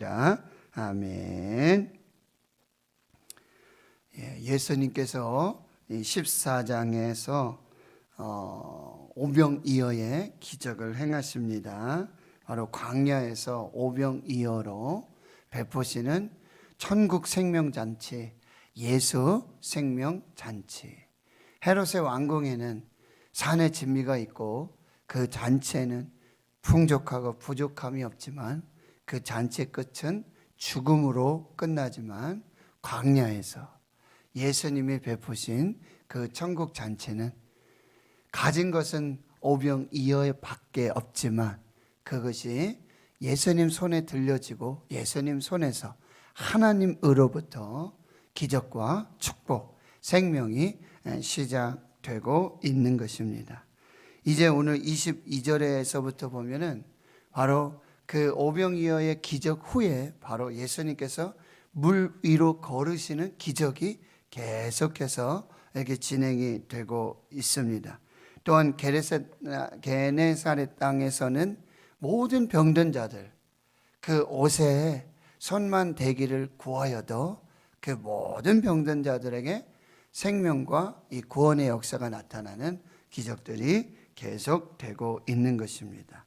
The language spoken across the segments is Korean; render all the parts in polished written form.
자, 아멘. 예수님께서 14장에서 오병이어의 기적을 행하십니다. 바로 광야에서 오병이어로 베푸시는 천국 생명잔치, 예수 생명잔치. 헤롯의 왕궁에는 산의 진미가 있고 그 잔치에는 풍족하고 부족함이 없지만 그 잔치의 끝은 죽음으로 끝나지만 광야에서 예수님이 베푸신 그 천국 잔치는 가진 것은 오병이어밖에 없지만 그것이 예수님 손에 들려지고 예수님 손에서 하나님으로부터 기적과 축복, 생명이 시작되고 있는 것입니다. 이제 오늘 22절에서부터 보면은 바로 그 오병이어의 기적 후에 바로 예수님께서 물 위로 걸으시는 기적이 계속해서 이렇게 진행이 되고 있습니다. 또한 게네사렛 땅에서는 모든 병든 자들 그 옷에 손만 대기를 구하여도 그 모든 병든 자들에게 생명과 이 구원의 역사가 나타나는 기적들이 계속되고 있는 것입니다.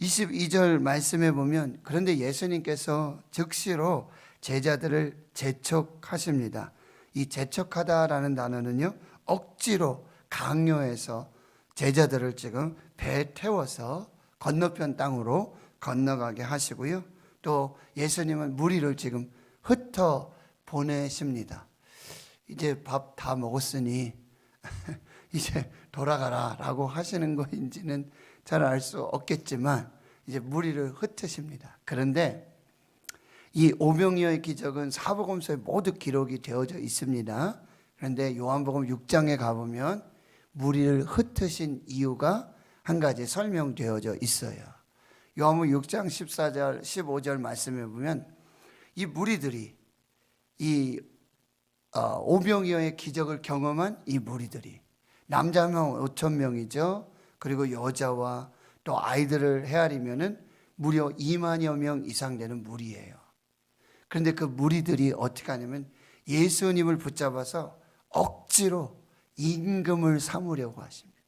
22절 말씀에 보면 그런데 예수님께서 즉시로 제자들을 재촉하십니다. 이 재촉하다라는 단어는요, 억지로 강요해서 제자들을 지금 배에 태워서 건너편 땅으로 건너가게 하시고요. 또 예수님은 무리를 지금 흩어 보내십니다. 이제 밥 다 먹었으니 이제 돌아가라 라고 하시는 거인지는 잘 알 수 없겠지만 이제 무리를 흩으십니다. 그런데 이 오병이어의 기적은 사복음서에 모두 기록이 되어져 있습니다. 그런데 요한복음 6장에 가보면 무리를 흩으신 이유가 한 가지 설명되어져 있어요. 요한복음 6장 14절 15절 말씀에 보면 이 무리들이 이 오병이어의 기적을 경험한 이 무리들이 남자면 5천 명이죠. 그리고 여자와 또 아이들을 헤아리면은 무려 2만여 명 이상 되는 무리예요. 그런데 그 무리들이 어떻게 하냐면 예수님을 붙잡아서 억지로 임금을 삼으려고 하십니다.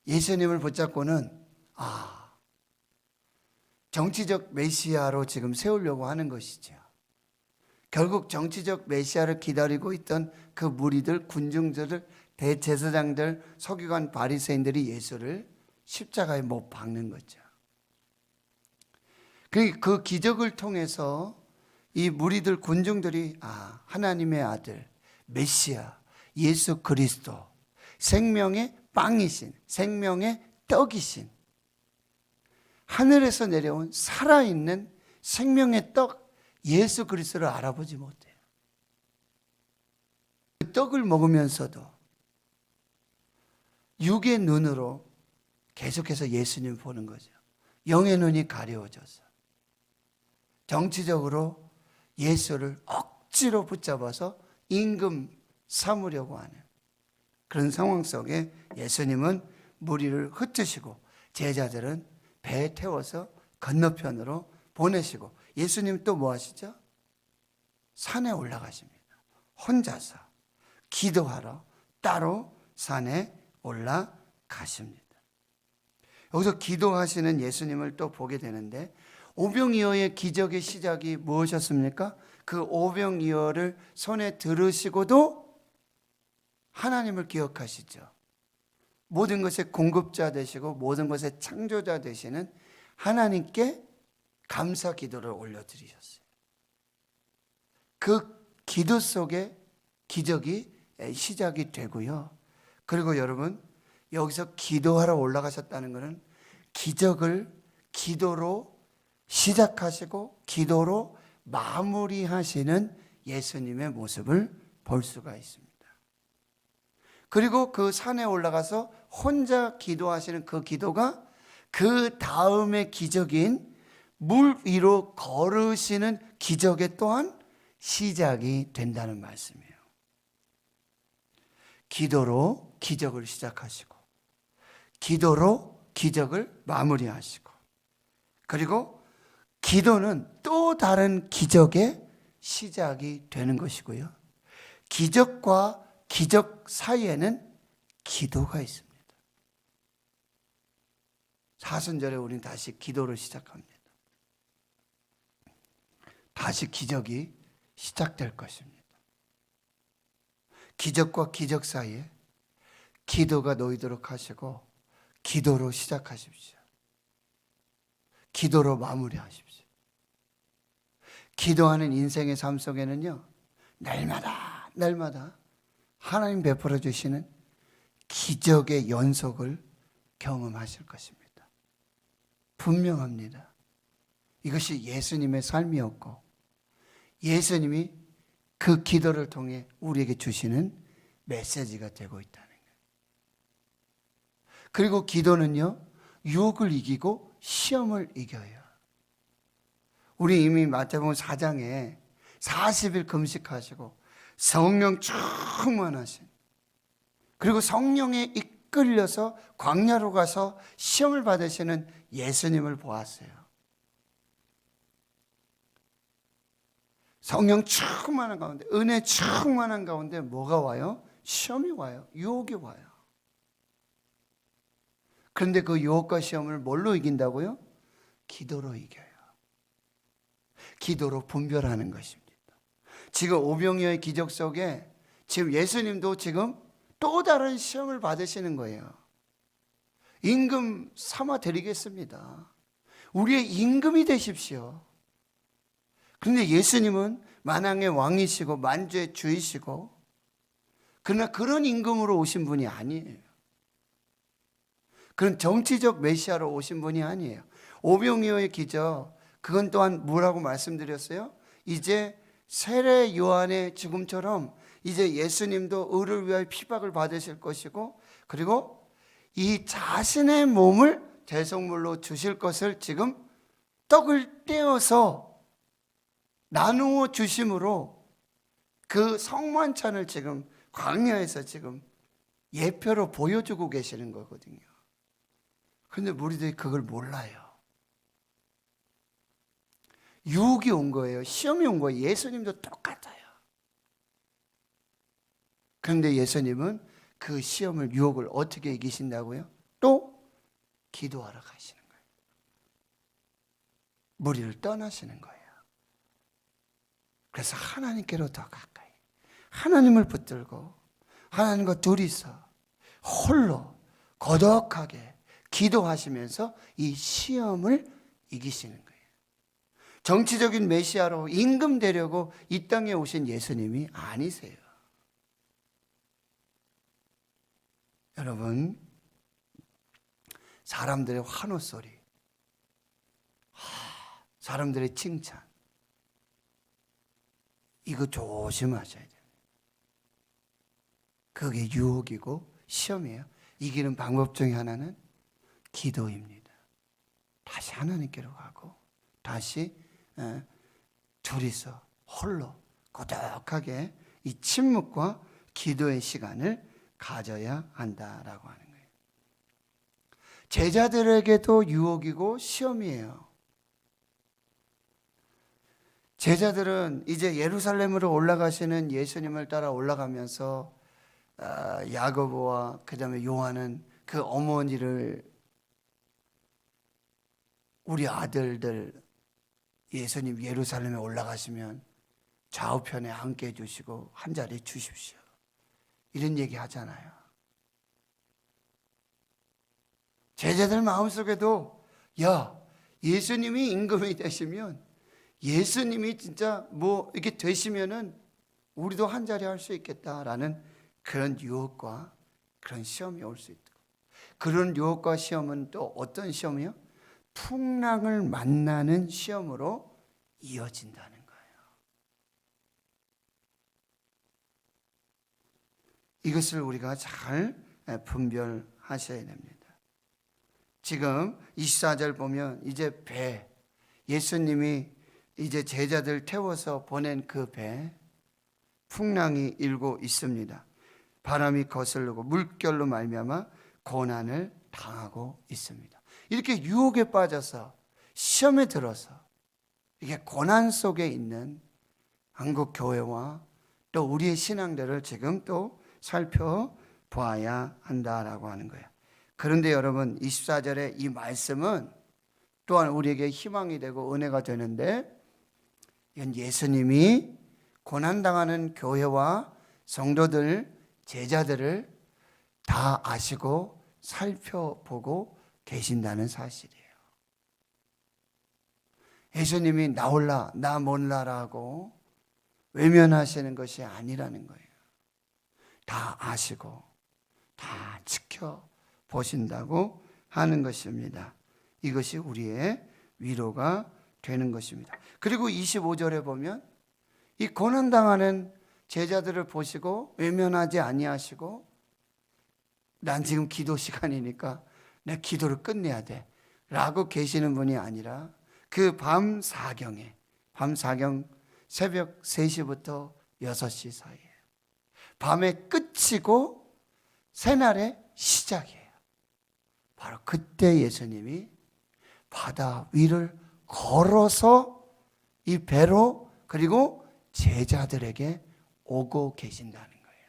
예수님을 붙잡고는 정치적 메시아로 지금 세우려고 하는 것이죠. 결국 정치적 메시아를 기다리고 있던 그 무리들, 군중들을 대제사장들, 서기관, 바리새인들이 예수를 십자가에 못 박는 거죠. 그 기적을 통해서 이 무리들, 군중들이 하나님의 아들, 메시아, 예수 그리스도, 생명의 빵이신, 생명의 떡이신, 하늘에서 내려온 살아있는 생명의 떡, 예수 그리스도를 알아보지 못해요. 그 떡을 먹으면서도 육의 눈으로 계속해서 예수님을 보는 거죠. 영의 눈이 가려워져서 정치적으로 예수를 억지로 붙잡아서 임금 삼으려고 하는 그런 상황 속에 예수님은 무리를 흩으시고 제자들은 배에 태워서 건너편으로 보내시고 예수님 또 뭐 하시죠? 산에 올라가십니다. 혼자서 기도하러 따로 산에 올라가십니다. 여기서 기도하시는 예수님을 또 보게 되는데 오병이어의 기적의 시작이 무엇이었습니까? 그 오병이어를 손에 들으시고도 하나님을 기억하시죠. 모든 것의 공급자 되시고 모든 것의 창조자 되시는 하나님께 감사 기도를 올려드리셨어요. 그 기도 속에 기적이 시작이 되고요. 그리고 여러분 여기서 기도하러 올라가셨다는 것은 기적을 기도로 시작하시고 기도로 마무리하시는 예수님의 모습을 볼 수가 있습니다. 그리고 그 산에 올라가서 혼자 기도하시는 그 기도가 그 다음의 기적인 물 위로 걸으시는 기적의 또한 시작이 된다는 말씀이에요. 기도로 기적을 시작하시고 기도로 기적을 마무리하시고 그리고 기도는 또 다른 기적의 시작이 되는 것이고요. 기적과 기적 사이에는 기도가 있습니다. 사순절에 우리는 다시 기도를 시작합니다. 다시 기적이 시작될 것입니다. 기적과 기적 사이에 기도가 놓이도록 하시고 기도로 시작하십시오. 기도로 마무리하십시오. 기도하는 인생의 삶 속에는요, 날마다 하나님 베풀어 주시는 기적의 연속을 경험하실 것입니다. 분명합니다. 이것이 예수님의 삶이었고 예수님이 그 기도를 통해 우리에게 주시는 메시지가 되고 있다는 거예요. 그리고 기도는요, 유혹을 이기고 시험을 이겨요. 우리 이미 마태복음 4장에 40일 금식하시고 성령 충만하신, 그리고 성령에 이끌려서 광야로 가서 시험을 받으시는 예수님을 보았어요. 성령 충만한 가운데, 은혜 충만한 가운데 뭐가 와요? 시험이 와요. 유혹이 와요. 그런데 그 유혹과 시험을 뭘로 이긴다고요? 기도로 이겨요. 기도로 분별하는 것입니다. 지금 오병이어의 기적 속에 지금 예수님도 지금 또 다른 시험을 받으시는 거예요. 임금 삼아 드리겠습니다. 우리의 임금이 되십시오. 그런데 예수님은 만왕의 왕이시고 만주의 주이시고, 그러나 그런 임금으로 오신 분이 아니에요. 그런 정치적 메시아로 오신 분이 아니에요. 오병이어의 기적, 그건 또한 뭐라고 말씀드렸어요? 이제 세례 요한의 죽음처럼 이제 예수님도 의를 위하여 피박을 받으실 것이고, 그리고 이 자신의 몸을 대성물로 주실 것을 지금 떡을 떼어서 나누어 주심으로 그 성만찬을 지금 광야에서 지금 예표로 보여주고 계시는 거거든요. 그런데 무리들이 그걸 몰라요. 유혹이 온 거예요. 시험이 온 거예요. 예수님도 똑같아요. 그런데 예수님은 그 시험을, 유혹을 어떻게 이기신다고요? 또 기도하러 가시는 거예요. 무리를 떠나시는 거예요. 그래서 하나님께로 더 가까이, 하나님을 붙들고 하나님과 둘이서 홀로 고독하게 기도하시면서 이 시험을 이기시는 거예요. 정치적인 메시아로 임금 되려고 이 땅에 오신 예수님이 아니세요. 여러분, 사람들의 환호 소리, 사람들의 칭찬, 이거 조심하셔야 돼요. 그게 유혹이고 시험이에요. 이기는 방법 중에 하나는 기도입니다. 다시 하나님께로 가고 다시 둘이서 홀로 고독하게 이 침묵과 기도의 시간을 가져야 한다라고 하는 거예요. 제자들에게도 유혹이고 시험이에요. 제자들은 이제 예루살렘으로 올라가시는 예수님을 따라 올라가면서 야고보와 그다음에 요한은 그 어머니를, 우리 아들들 예수님 예루살렘에 올라가시면 좌우편에 함께 해주시고 한 자리 주십시오, 이런 얘기 하잖아요. 제자들 마음속에도, 야, 예수님이 임금이 되시면, 예수님이 진짜 뭐 이렇게 되시면은 우리도 한 자리 할 수 있겠다라는 그런 유혹과 그런 시험이 올 수 있다. 그런 유혹과 시험은 또 어떤 시험이요? 풍랑을 만나는 시험으로 이어진다는 거예요. 이것을 우리가 잘 분별하셔야 됩니다. 지금 24절 보면 이제 배, 예수님이 이제 제자들 태워서 보낸 그 배, 풍랑이 일고 있습니다. 바람이 거슬르고 물결로 말미암아 고난을 당하고 있습니다. 이렇게 유혹에 빠져서 시험에 들어서 이게 고난 속에 있는 한국 교회와 또 우리의 신앙들을 지금 또 살펴보아야 한다라고 하는 거예요. 그런데 여러분 24절의 이 말씀은 또한 우리에게 희망이 되고 은혜가 되는데, 이건 예수님이 고난당하는 교회와 성도들, 제자들을 다 아시고 살펴보고 계신다는 사실이에요. 예수님이 나올라 나 몰라라고 외면하시는 것이 아니라는 거예요. 다 아시고 다 지켜보신다고 하는 것입니다. 이것이 우리의 위로가 되는 것입니다. 그리고 25절에 보면 이 고난당하는 제자들을 보시고 외면하지 아니하시고, 난 지금 기도 시간이니까 내 기도를 끝내야 돼 라고 계시는 분이 아니라 그 밤 사경에, 밤 사경 새벽 3시부터 6시 사이에 밤의 끝이고 새날의 시작이에요. 바로 그때 예수님이 바다 위를 걸어서 이 배로 그리고 제자들에게 오고 계신다는 거예요.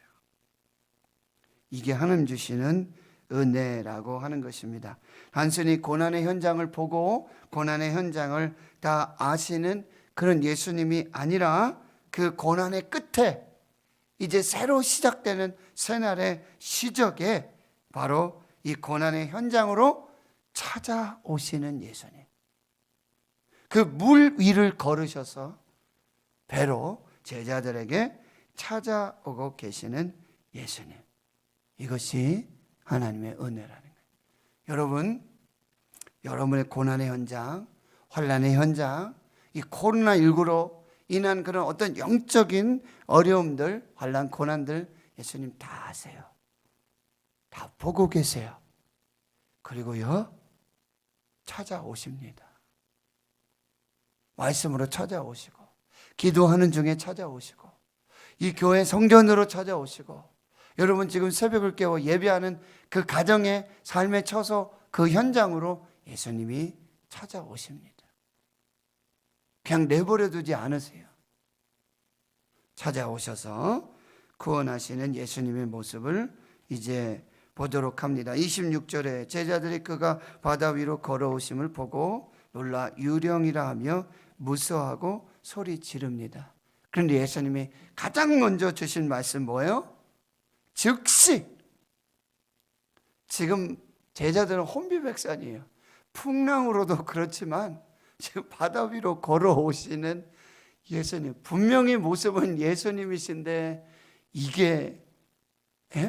이게 하나님 주시는 은혜라고 하는 것입니다. 단순히 고난의 현장을 보고 고난의 현장을 다 아시는 그런 예수님이 아니라 그 고난의 끝에 이제 새로 시작되는 새날의 시작에 바로 이 고난의 현장으로 찾아오시는 예수님. 그 물 위를 걸으셔서 배로 제자들에게 찾아오고 계시는 예수님. 이것이 하나님의 은혜라는 거예요. 여러분, 여러분의 고난의 현장, 환난의 현장, 이 코로나19로 인한 그런 어떤 영적인 어려움들, 환난, 고난들 예수님 다 아세요. 다 보고 계세요. 그리고요, 찾아오십니다. 말씀으로 찾아오시고, 기도하는 중에 찾아오시고, 이 교회 성전으로 찾아오시고, 여러분 지금 새벽을 깨워 예배하는 그 가정의 삶에 처서 그 현장으로 예수님이 찾아오십니다. 그냥 내버려 두지 않으세요. 찾아오셔서 구원하시는 예수님의 모습을 이제 보도록 합니다. 26절에 제자들이 그가 바다 위로 걸어오심을 보고 놀라 유령이라 하며 무서워하고 소리 지릅니다. 그런데 예수님이 가장 먼저 주신 말씀 뭐예요? 즉시. 지금 제자들은 혼비백산이에요. 풍랑으로도 그렇지만 지금 바다 위로 걸어오시는 예수님, 분명히 모습은 예수님이신데 이게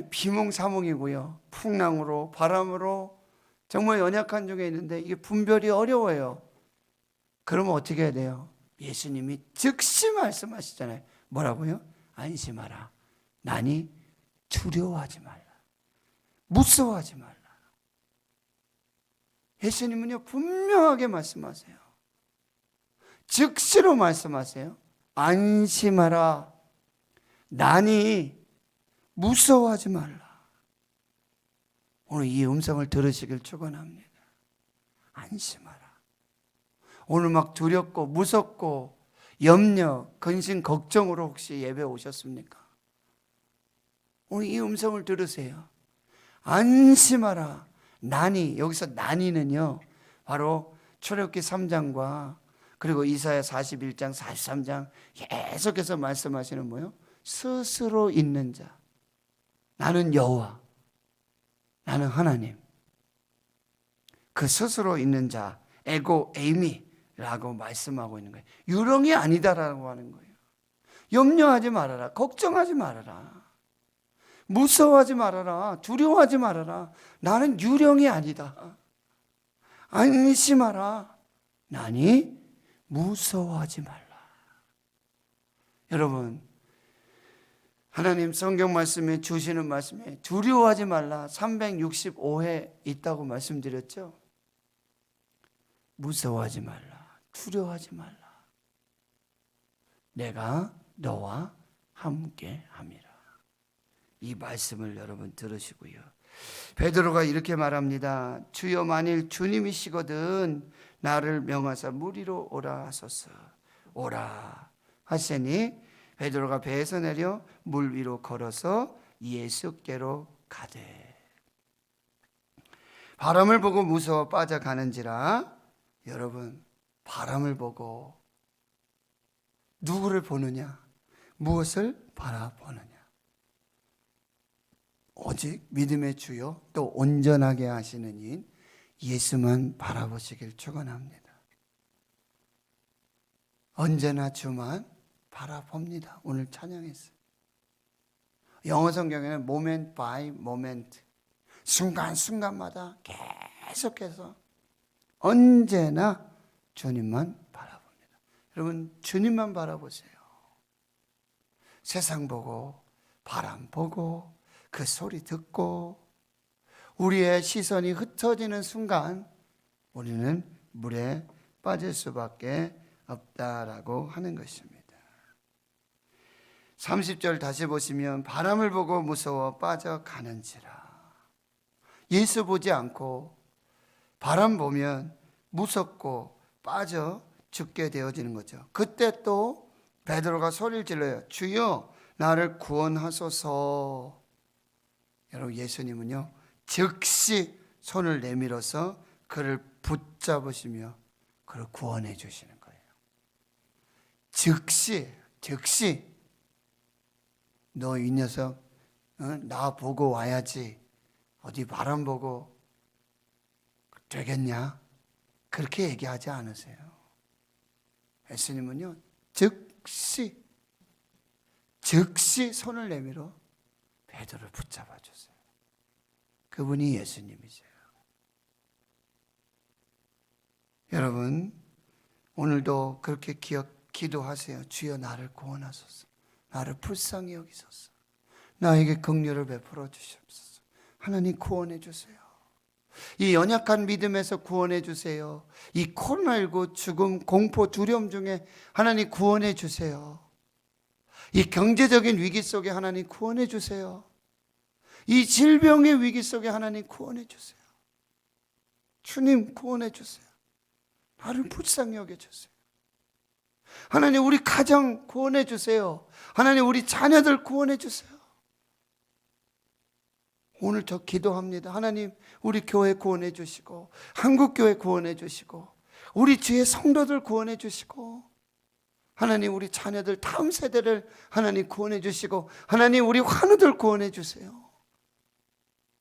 비몽사몽이고요. 풍랑으로 바람으로 정말 연약한 중에 있는데 이게 분별이 어려워요. 그러면 어떻게 해야 돼요? 예수님이 즉시 말씀하시잖아요. 뭐라고요? 안심하라. 나니 두려워하지 말라. 무서워하지 말라. 예수님은요 분명하게 말씀하세요. 즉시로 말씀하세요. 안심하라. 나니 무서워하지 말라. 오늘 이 음성을 들으시길 축원합니다. 안심하라. 오늘 막 두렵고 무섭고 염려, 근심, 걱정으로 혹시 예배 오셨습니까? 오늘 이 음성을 들으세요. 안심하라. 나니, 여기서 나니는요 바로 출애굽기 3장과 그리고 이사야 41장, 43장 계속해서 말씀하시는 뭐예요? 스스로 있는 자. 나는 여호와, 나는 하나님. 그 스스로 있는 자, 에고 에이미라고 말씀하고 있는 거예요. 유령이 아니다라고 하는 거예요. 염려하지 말아라. 걱정하지 말아라. 무서워하지 말아라. 두려워하지 말아라. 나는 유령이 아니다. 안심하라. 나니 무서워하지 말라. 여러분, 하나님 성경 말씀에 주시는 말씀에 두려워하지 말라 365회 있다고 말씀드렸죠. 무서워하지 말라. 두려워하지 말라. 내가 너와 함께 함이라. 이 말씀을 여러분 들으시고요. 베드로가 이렇게 말합니다. 주여 만일 주님이시거든 나를 명하사 물 위로 오라 하소서. 오라 하시니 베드로가 배에서 내려 물 위로 걸어서 예수께로 가되 바람을 보고 무서워 빠져가는지라. 여러분, 바람을 보고 누구를 보느냐? 무엇을 바라보느냐? 오직 믿음의 주요 또 온전하게 하시는 이인 예수만 바라보시길 축원합니다. 언제나 주만 바라봅니다. 오늘 찬양했어요. 영어 성경에는 moment by moment, 순간순간마다 계속해서 언제나 주님만 바라봅니다. 여러분, 주님만 바라보세요. 세상 보고 바람 보고 그 소리 듣고 우리의 시선이 흩어지는 순간 우리는 물에 빠질 수밖에 없다라고 하는 것입니다. 30절 다시 보시면 바람을 보고 무서워 빠져가는지라. 예수 보지 않고 바람 보면 무섭고 빠져 죽게 되어지는 거죠. 그때 또 베드로가 소리를 질러요. 주여 나를 구원하소서. 여러분, 예수님은요 즉시 손을 내밀어서 그를 붙잡으시며 그를 구원해 주시는 거예요. 즉시 너 이 녀석 나 보고 와야지 어디 바람 보고 되겠냐? 그렇게 얘기하지 않으세요. 예수님은요 즉시 손을 내밀어 베드로를 붙잡아 주세요. 그분이 예수님이세요. 여러분, 오늘도 그렇게 기도하세요. 주여 나를 구원하소서. 나를 불쌍히 여기소서. 나에게 긍휼을 베풀어 주시옵소서. 하나님 구원해 주세요. 이 연약한 믿음에서 구원해 주세요. 이 코로나19 죽음, 공포, 두려움 중에 하나님 구원해 주세요. 이 경제적인 위기 속에 하나님 구원해 주세요. 이 질병의 위기 속에 하나님 구원해 주세요. 주님 구원해 주세요. 나를 불쌍히 여겨 주세요. 하나님 우리 가정 구원해 주세요. 하나님 우리 자녀들 구원해 주세요. 오늘 저 기도합니다. 하나님 우리 교회 구원해 주시고 한국교회 구원해 주시고 우리 주의 성도들 구원해 주시고 하나님 우리 자녀들 다음 세대를 하나님 구원해 주시고 하나님 우리 환우들 구원해 주세요.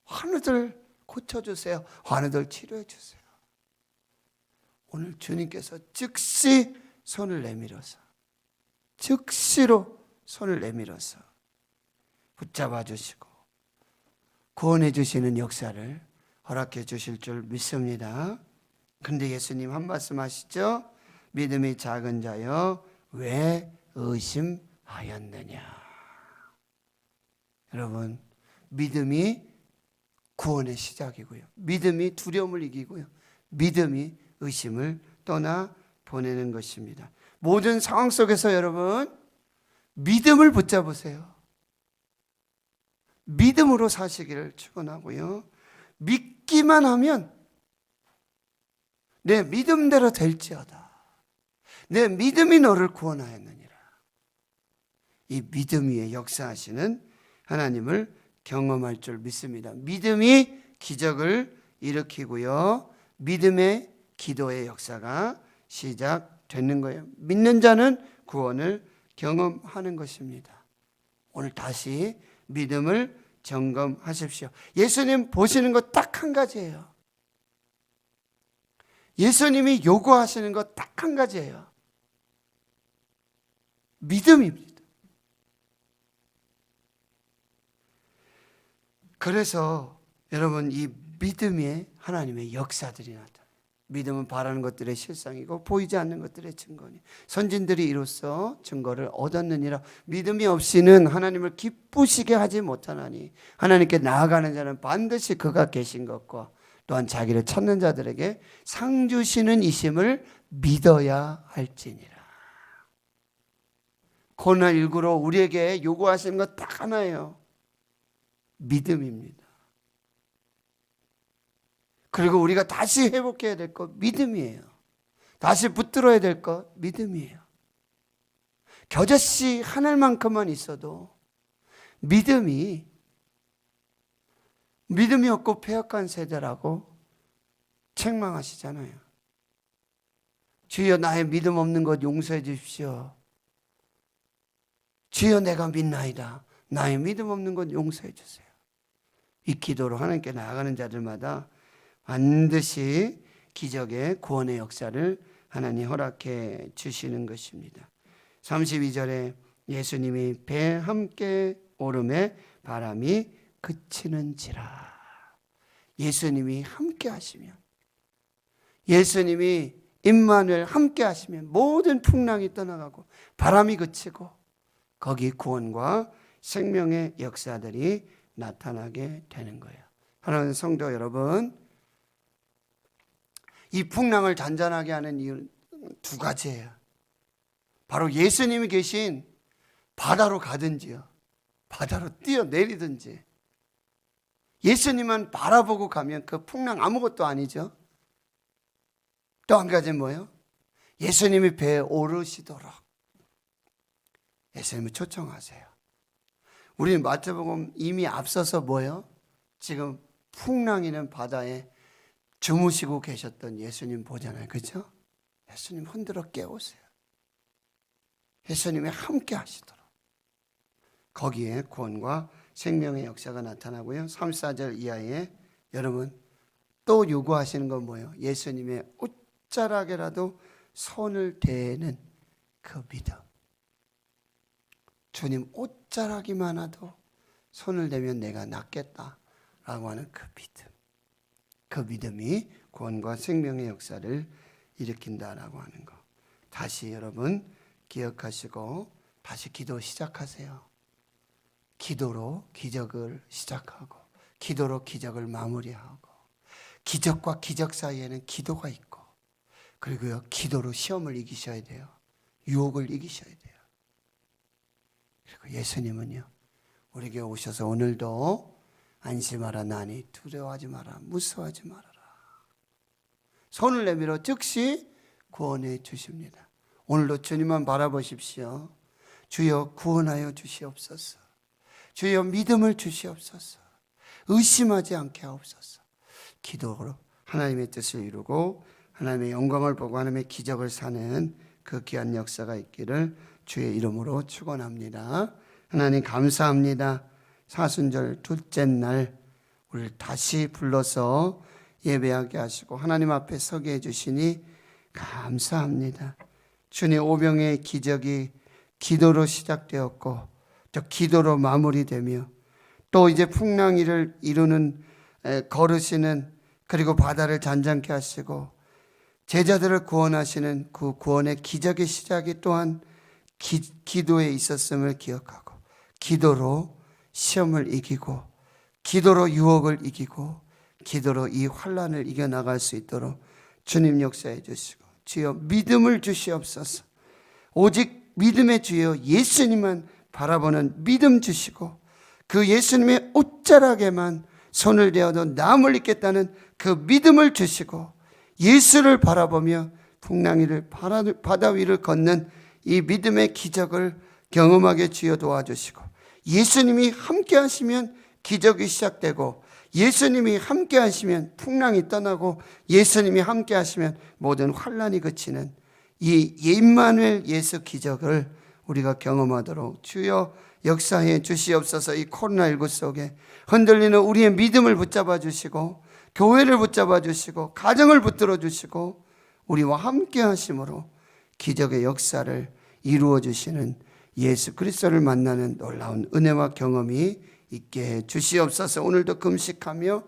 환우들 고쳐주세요. 환우들 치료해 주세요. 오늘 주님께서 즉시 손을 내밀어서 즉시로 손을 내밀어서 붙잡아 주시고 구원해 주시는 역사를 허락해 주실 줄 믿습니다. 그런데 예수님 한 말씀 하시죠. 믿음이 작은 자여 왜 의심하였느냐. 여러분, 믿음이 구원의 시작이고요. 믿음이 두려움을 이기고요. 믿음이 의심을 떠나 보내는 것입니다. 모든 상황 속에서 여러분 믿음을 붙잡으세요. 믿음으로 사시기를 축원하고요. 믿기만 하면 내 믿음대로 될지어다. 내 믿음이 너를 구원하였느니라. 이 믿음 위에 역사하시는 하나님을 경험할 줄 믿습니다. 믿음이 기적을 일으키고요. 믿음의 기도의 역사가 시작되는 거예요. 믿는 자는 구원을 경험하는 것입니다. 오늘 다시 믿음을 점검하십시오. 예수님 보시는 것 딱 한 가지예요. 예수님이 요구하시는 것 딱 한 가지예요. 믿음입니다. 그래서 여러분 이 믿음에 하나님의 역사들이 나타나요. 믿음은 바라는 것들의 실상이고 보이지 않는 것들의 증거니 선진들이 이로써 증거를 얻었느니라. 믿음이 없이는 하나님을 기쁘시게 하지 못하나니 하나님께 나아가는 자는 반드시 그가 계신 것과 또한 자기를 찾는 자들에게 상 주시는 이심을 믿어야 할지니라. 코로나19로 우리에게 요구하시는 것 딱 하나예요. 믿음입니다. 그리고 우리가 다시 회복해야 될 것 믿음이에요. 다시 붙들어야 될 것 믿음이에요. 겨자씨 하늘만큼만 있어도 믿음이 없고 패역한 세대라고 책망하시잖아요. 주여 나의 믿음 없는 것 용서해 주십시오. 주여 내가 믿나이다. 나의 믿음 없는 것 용서해 주세요. 이 기도로 하나님께 나아가는 자들마다 반드시 기적의 구원의 역사를 하나님 허락해 주시는 것입니다. 32절에 예수님이 배 함께 오름에 바람이 그치는지라. 예수님이 함께 하시면, 예수님이 임마누엘 함께 하시면 모든 풍랑이 떠나가고 바람이 그치고 거기 구원과 생명의 역사들이 나타나게 되는 거예요. 하나님 성도 여러분, 이 풍랑을 잔잔하게 하는 이유는 두 가지예요. 바로 예수님이 계신 바다로 가든지요, 바다로 뛰어내리든지. 예수님만 바라보고 가면 그 풍랑 아무것도 아니죠. 또 한 가지는 뭐예요? 예수님이 배에 오르시도록 예수님을 초청하세요. 우리는 마태복음 이미 앞서서 뭐예요? 지금 풍랑이는 바다에 주무시고 계셨던 예수님 보잖아요. 그렇죠? 예수님 흔들어 깨우세요. 예수님이 함께 하시도록. 거기에 구원과 생명의 역사가 나타나고요. 34절 이하에 여러분 또 요구하시는 건 뭐예요? 예수님의 옷자락에라도 손을 대는 그 믿음. 주님 옷자락이만 하도 손을 대면 내가 낫겠다라고 하는 그 믿음. 그 믿음이 구원과 생명의 역사를 일으킨다라고 하는 거. 다시 여러분 기억하시고 다시 기도 시작하세요. 기도로 기적을 시작하고 기도로 기적을 마무리하고 기적과 기적 사이에는 기도가 있고 그리고요 기도로 시험을 이기셔야 돼요. 유혹을 이기셔야 돼요. 그리고 예수님은요 우리에게 오셔서 오늘도 안심하라 나니 두려워하지 마라 무서워하지 말아라. 손을 내밀어 즉시 구원해 주십니다. 오늘도 주님만 바라보십시오. 주여 구원하여 주시옵소서. 주여 믿음을 주시옵소서. 의심하지 않게 하옵소서. 기도로 하나님의 뜻을 이루고 하나님의 영광을 보고 하나님의 기적을 사는 그 귀한 역사가 있기를 주의 이름으로 축원합니다. 하나님 감사합니다. 사순절 둘째 날 우리를 다시 불러서 예배하게 하시고 하나님 앞에 서게 해주시니 감사합니다. 주님 오병의 기적이 기도로 시작되었고 또 기도로 마무리되며 또 이제 풍랑이를 이루는 걸으시는 그리고 바다를 잔잔케 하시고 제자들을 구원하시는 그 구원의 기적의 시작이 또한 기도에 있었음을 기억하고 기도로 시험을 이기고 기도로 유혹을 이기고 기도로 이 환난을 이겨나갈 수 있도록 주님 역사해 주시고 주여 믿음을 주시옵소서. 오직 믿음의 주여 예수님만 바라보는 믿음 주시고 그 예수님의 옷자락에만 손을 대어도 남을 잇겠다는 그 믿음을 주시고 예수를 바라보며 풍랑이를 바다 위를 걷는 이 믿음의 기적을 경험하게 주여 도와주시고 예수님이 함께 하시면 기적이 시작되고 예수님이 함께 하시면 풍랑이 떠나고 예수님이 함께 하시면 모든 환난이 그치는 이 임마누엘 예수 기적을 우리가 경험하도록 주여 역사해 주시옵소서. 이 코로나19 속에 흔들리는 우리의 믿음을 붙잡아 주시고 교회를 붙잡아 주시고 가정을 붙들어 주시고 우리와 함께 하심으로 기적의 역사를 이루어 주시는 예수 그리스도를 만나는 놀라운 은혜와 경험이 있게 해 주시옵소서. 오늘도 금식하며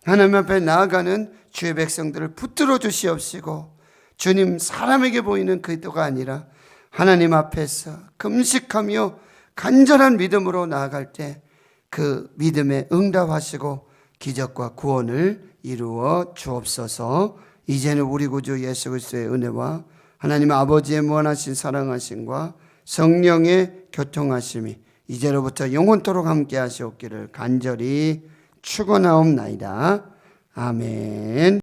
하나님 앞에 나아가는 주의 백성들을 붙들어 주시옵시고 주님 사람에게 보이는 기도가 아니라 하나님 앞에서 금식하며 간절한 믿음으로 나아갈 때 그 믿음에 응답하시고 기적과 구원을 이루어 주옵소서. 이제는 우리 구주 예수 그리스도의 은혜와 하나님 아버지의 무한하신 사랑하심과 성령의 교통하심이 이제로부터 영원토록 함께 하시옵기를 간절히 축원하옵나이다. 아멘.